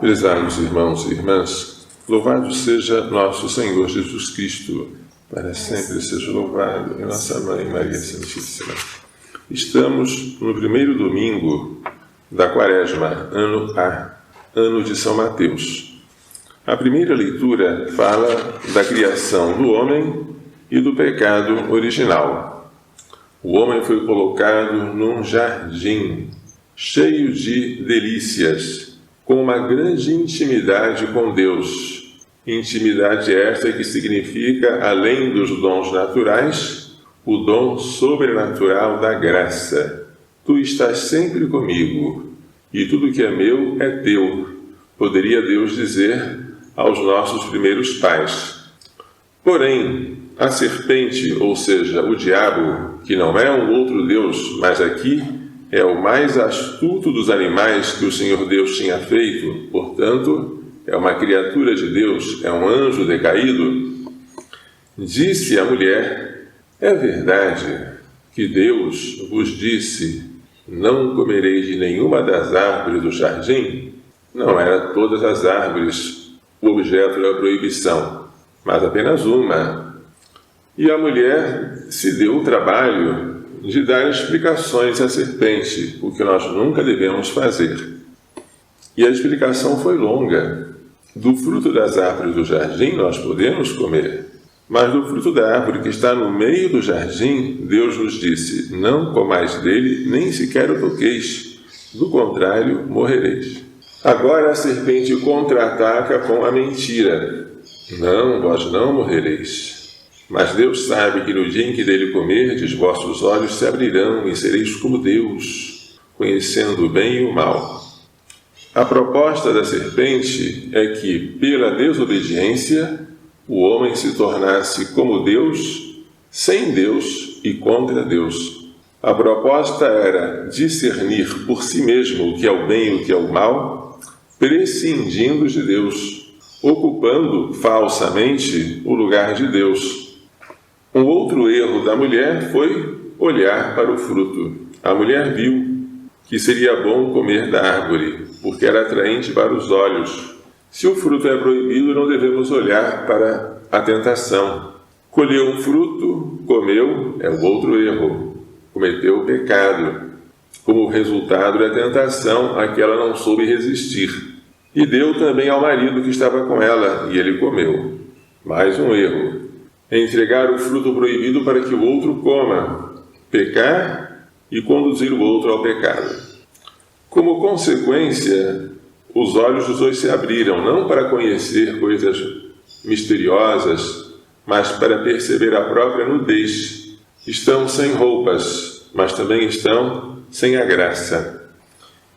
Prezados irmãos e irmãs, louvado seja nosso Senhor Jesus Cristo, para sempre seja louvado, e nossa Mãe Maria Santíssima. Estamos no primeiro domingo da Quaresma, ano A, ano de São Mateus. A primeira leitura fala da criação do homem e do pecado original. O homem foi colocado num jardim cheio de delícias, com uma grande intimidade com Deus. Intimidade esta que significa, além dos dons naturais, o dom sobrenatural da graça. Tu estás sempre comigo, e tudo que é meu é teu, poderia Deus dizer aos nossos primeiros pais. Porém, a serpente, ou seja, o diabo, que não é um outro Deus, mas aqui é o mais astuto dos animais que o Senhor Deus tinha feito, portanto, é uma criatura de Deus, é um anjo decaído, disse à mulher: é verdade que Deus vos disse, não comereis de nenhuma das árvores do jardim? Não eram todas as árvores o objeto da proibição, mas apenas uma. E a mulher se deu o trabalho de dar explicações à serpente, o que nós nunca devemos fazer. E a explicação foi longa. Do fruto das árvores do jardim nós podemos comer, mas do fruto da árvore que está no meio do jardim, Deus nos disse: não comais dele, nem sequer o toqueis, do contrário, morrereis. Agora a serpente contra-ataca com a mentira: não, vós não morrereis. Mas Deus sabe que no dia em que dele comerdes, vossos olhos se abrirão e sereis como Deus, conhecendo o bem e o mal. A proposta da serpente é que, pela desobediência, o homem se tornasse como Deus, sem Deus e contra Deus. A proposta era discernir por si mesmo o que é o bem e o que é o mal, prescindindo de Deus, ocupando falsamente o lugar de Deus. Um outro erro da mulher foi olhar para o fruto. A mulher viu que seria bom comer da árvore, porque era atraente para os olhos. Se o fruto é proibido, não devemos olhar para a tentação. Colheu um fruto, comeu, é o outro erro. Cometeu o pecado. Como resultado da tentação, a que ela não soube resistir. E deu também ao marido que estava com ela, e ele comeu. Mais um erro. Entregar o fruto proibido para que o outro coma, pecar e conduzir o outro ao pecado. Como consequência, os olhos dos dois se abriram, não para conhecer coisas misteriosas, mas para perceber a própria nudez. Estão sem roupas, mas também estão sem a graça.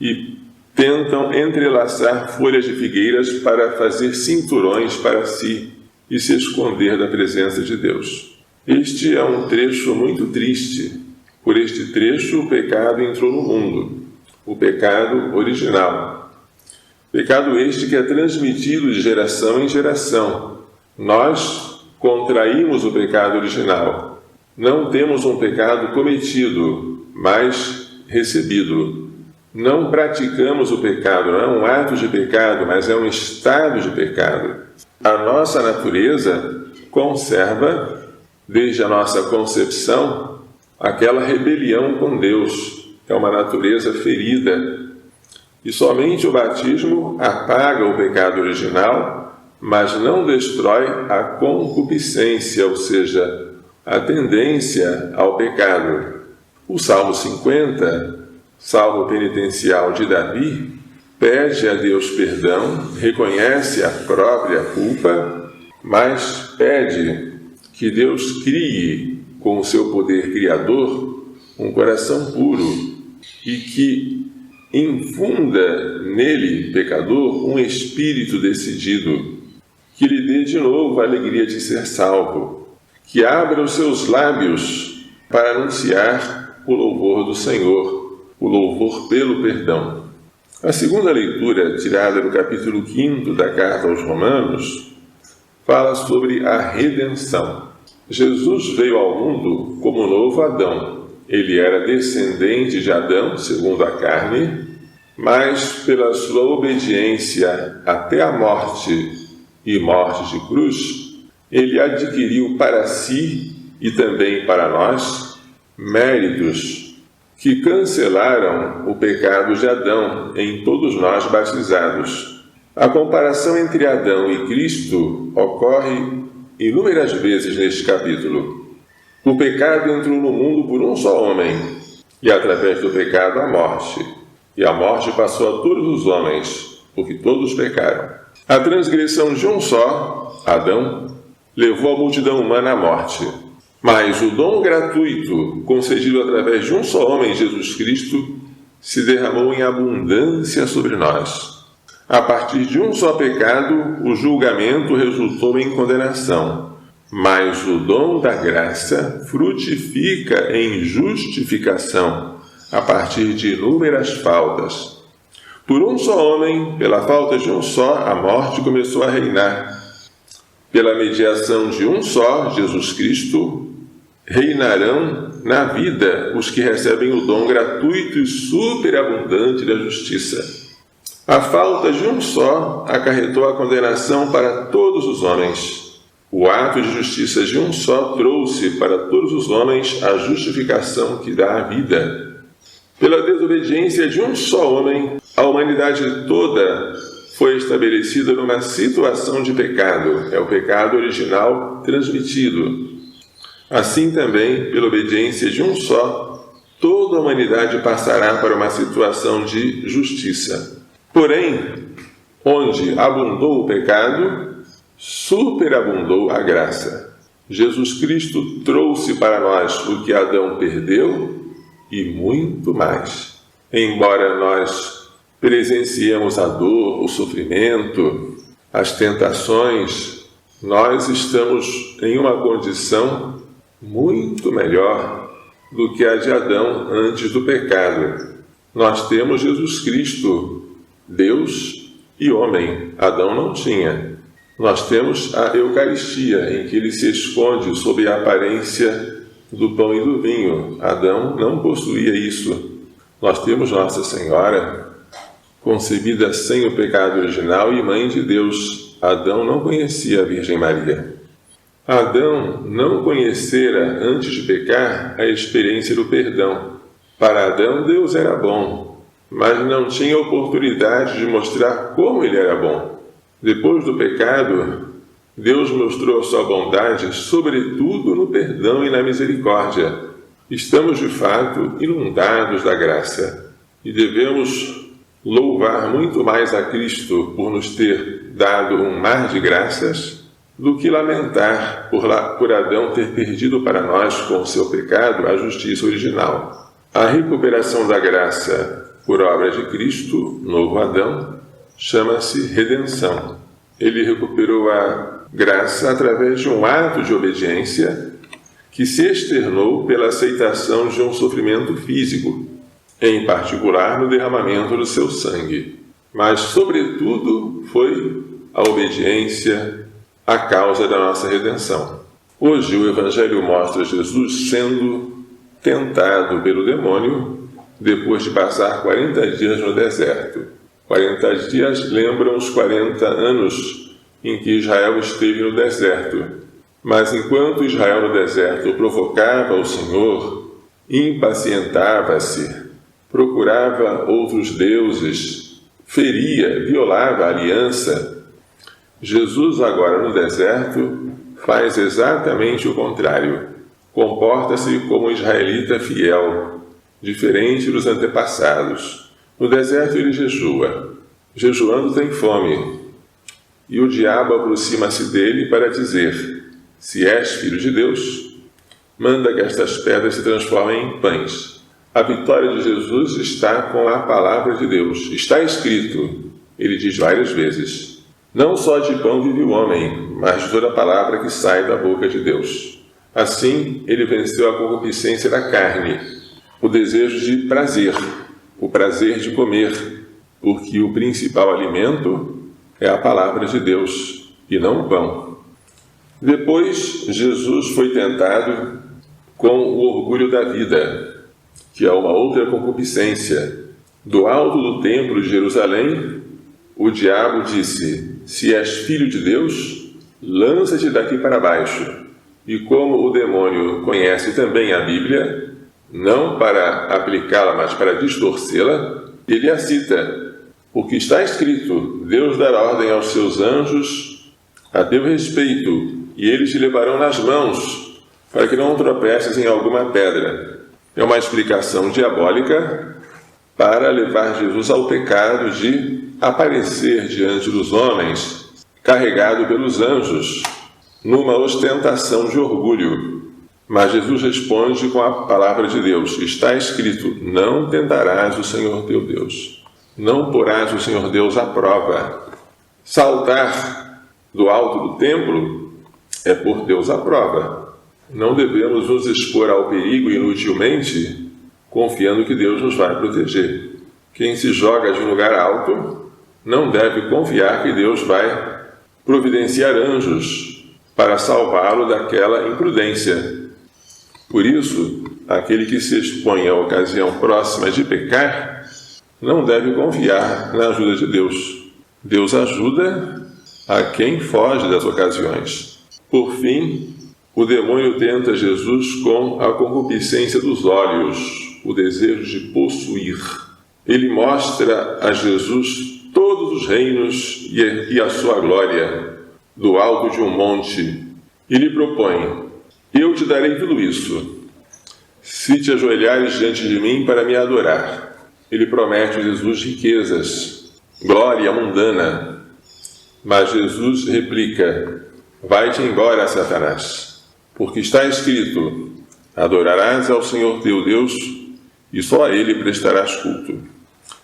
E tentam entrelaçar folhas de figueiras para fazer cinturões para si e se esconder da presença de Deus. Este é um trecho muito triste. Por este trecho, o pecado entrou no mundo, o pecado original. Pecado este que é transmitido de geração em geração. Nós contraímos o pecado original. Não temos um pecado cometido, mas recebido. Não praticamos o pecado, não é um ato de pecado, mas é um estado de pecado. A nossa natureza conserva, desde a nossa concepção, aquela rebelião com Deus. É uma natureza ferida. E somente o batismo apaga o pecado original, mas não destrói a concupiscência, ou seja, a tendência ao pecado. O Salmo 50, salmo penitencial de Davi, pede a Deus perdão, reconhece a própria culpa, mas pede que Deus crie, com o seu poder criador, um coração puro e que infunda nele, pecador, um espírito decidido, que lhe dê de novo a alegria de ser salvo, que abra os seus lábios para anunciar o louvor do Senhor, o louvor pelo perdão. A segunda leitura, tirada do capítulo 5 da Carta aos Romanos, fala sobre a redenção. Jesus veio ao mundo como novo Adão. Ele era descendente de Adão, segundo a carne, mas pela sua obediência até a morte e morte de cruz, ele adquiriu para si e também para nós méritos que cancelaram o pecado de Adão em todos nós batizados. A comparação entre Adão e Cristo ocorre inúmeras vezes neste capítulo. O pecado entrou no mundo por um só homem, e através do pecado a morte. E a morte passou a todos os homens, porque todos pecaram. A transgressão de um só, Adão, levou a multidão humana à morte. Mas o dom gratuito, concedido através de um só homem, Jesus Cristo, se derramou em abundância sobre nós. A partir de um só pecado, o julgamento resultou em condenação. Mas o dom da graça frutifica em justificação, a partir de inúmeras faltas. Por um só homem, pela falta de um só, a morte começou a reinar. Pela mediação de um só, Jesus Cristo, reinarão na vida os que recebem o dom gratuito e superabundante da justiça. A falta de um só acarretou a condenação para todos os homens. O ato de justiça de um só trouxe para todos os homens a justificação que dá a vida. Pela desobediência de um só homem, a humanidade toda foi estabelecida numa situação de pecado. É o pecado original transmitido. Assim também, pela obediência de um só, toda a humanidade passará para uma situação de justiça. Porém, onde abundou o pecado, superabundou a graça. Jesus Cristo trouxe para nós o que Adão perdeu e muito mais. Embora nós presenciemos a dor, o sofrimento, as tentações, nós estamos em uma condição muito melhor do que a de Adão antes do pecado. Nós temos Jesus Cristo, Deus e homem. Adão não tinha. Nós temos a Eucaristia, em que ele se esconde sob a aparência do pão e do vinho. Adão não possuía isso. Nós temos Nossa Senhora, concebida sem o pecado original e mãe de Deus. Adão não conhecia a Virgem Maria. Adão não conhecera, antes de pecar, a experiência do perdão. Para Adão, Deus era bom, mas não tinha oportunidade de mostrar como ele era bom. Depois do pecado, Deus mostrou a sua bondade, sobretudo no perdão e na misericórdia. Estamos, de fato, inundados da graça e devemos louvar muito mais a Cristo por nos ter dado um mar de graças do que lamentar por Adão ter perdido para nós, com o seu pecado, a justiça original. A recuperação da graça por obra de Cristo, novo Adão, chama-se redenção. Ele recuperou a graça através de um ato de obediência que se externou pela aceitação de um sofrimento físico, em particular no derramamento do seu sangue. Mas, sobretudo, foi a obediência a causa da nossa redenção. Hoje o Evangelho mostra Jesus sendo tentado pelo demônio depois de passar 40 dias no deserto. 40 dias lembram os 40 anos em que Israel esteve no deserto. Mas enquanto Israel no deserto provocava o Senhor, impacientava-se, procurava outros deuses, feria, violava a aliança, Jesus agora no deserto faz exatamente o contrário. Comporta-se como um israelita fiel, diferente dos antepassados. No deserto ele jejua. Jejuando tem fome. E o diabo aproxima-se dele para dizer: se és filho de Deus, manda que estas pedras se transformem em pães. A vitória de Jesus está com a palavra de Deus. Está escrito, ele diz várias vezes, não só de pão vive o homem, mas de toda palavra que sai da boca de Deus. Assim, ele venceu a concupiscência da carne, o desejo de prazer, o prazer de comer, porque o principal alimento é a palavra de Deus, e não o pão. Depois, Jesus foi tentado com o orgulho da vida, que é uma outra concupiscência. Do alto do templo de Jerusalém, o diabo disse: se és filho de Deus, lança-te daqui para baixo. E como o demônio conhece também a Bíblia, não para aplicá-la, mas para distorcê-la, ele a cita, porque está escrito: Deus dará ordem aos seus anjos a teu respeito, e eles te levarão nas mãos, para que não tropeces em alguma pedra. É uma explicação diabólica para levar Jesus ao pecado de aparecer diante dos homens, carregado pelos anjos, numa ostentação de orgulho. Mas Jesus responde com a palavra de Deus: está escrito: não tentarás o Senhor teu Deus, não porás o Senhor Deus à prova. Saltar do alto do templo é pôr Deus à prova. Não devemos nos expor ao perigo inutilmente, confiando que Deus nos vai proteger. Quem se joga de um lugar alto não deve confiar que Deus vai providenciar anjos para salvá-lo daquela imprudência. Por isso, aquele que se expõe à ocasião próxima de pecar não deve confiar na ajuda de Deus. Deus ajuda a quem foge das ocasiões. Por fim, o demônio tenta Jesus com a concupiscência dos olhos, o desejo de possuir. Ele mostra a Jesus todos os reinos e a sua glória do alto de um monte e lhe propõe: eu te darei tudo isso, se te ajoelhares diante de mim para me adorar. Ele promete a Jesus riquezas, glória mundana. Mas Jesus replica: vai-te embora, Satanás, porque está escrito: adorarás ao Senhor teu Deus e só a Ele prestarás culto.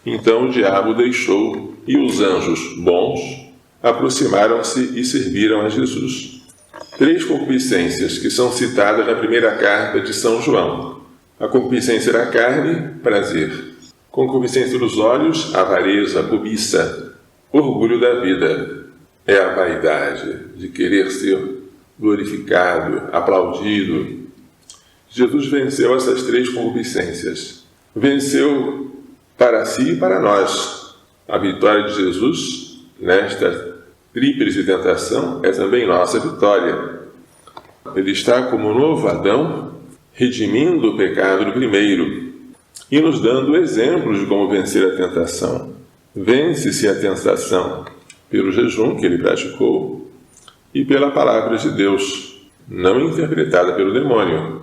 Então o diabo deixou, e os anjos bons aproximaram-se e serviram a Jesus. 3 concupiscências que são citadas na primeira carta de São João. A concupiscência da carne, prazer. Concupiscência dos olhos, avareza, cobiça. Orgulho da vida é a vaidade de querer ser glorificado, aplaudido. Jesus venceu essas 3 concupiscências. Venceu para si e para nós. A vitória de Jesus nesta tríplice tentação é também nossa vitória. Ele está como novo Adão, redimindo o pecado do primeiro e nos dando exemplos de como vencer a tentação. Vence-se a tentação pelo jejum que ele praticou e pela palavra de Deus, não interpretada pelo demônio,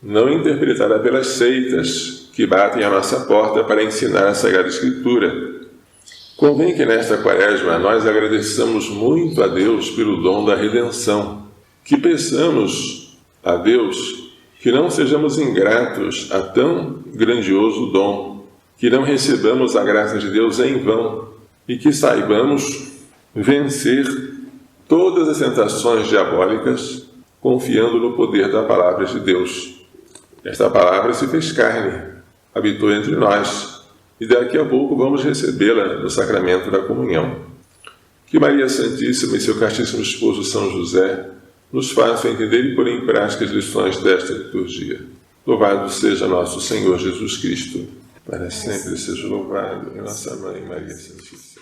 não interpretada pelas seitas que batem à nossa porta para ensinar a Sagrada Escritura. Convém que nesta quaresma nós agradeçamos muito a Deus pelo dom da redenção, que peçamos a Deus que não sejamos ingratos a tão grandioso dom, que não recebamos a graça de Deus em vão e que saibamos vencer todas as tentações diabólicas confiando no poder da palavra de Deus. Esta palavra se fez carne, habitou entre nós, e daqui a pouco vamos recebê-la no sacramento da comunhão. Que Maria Santíssima e seu castíssimo esposo São José nos façam entender e pôr em prática as lições desta liturgia. Louvado seja nosso Senhor Jesus Cristo, para sempre seja louvado, e nossa Mãe Maria Santíssima.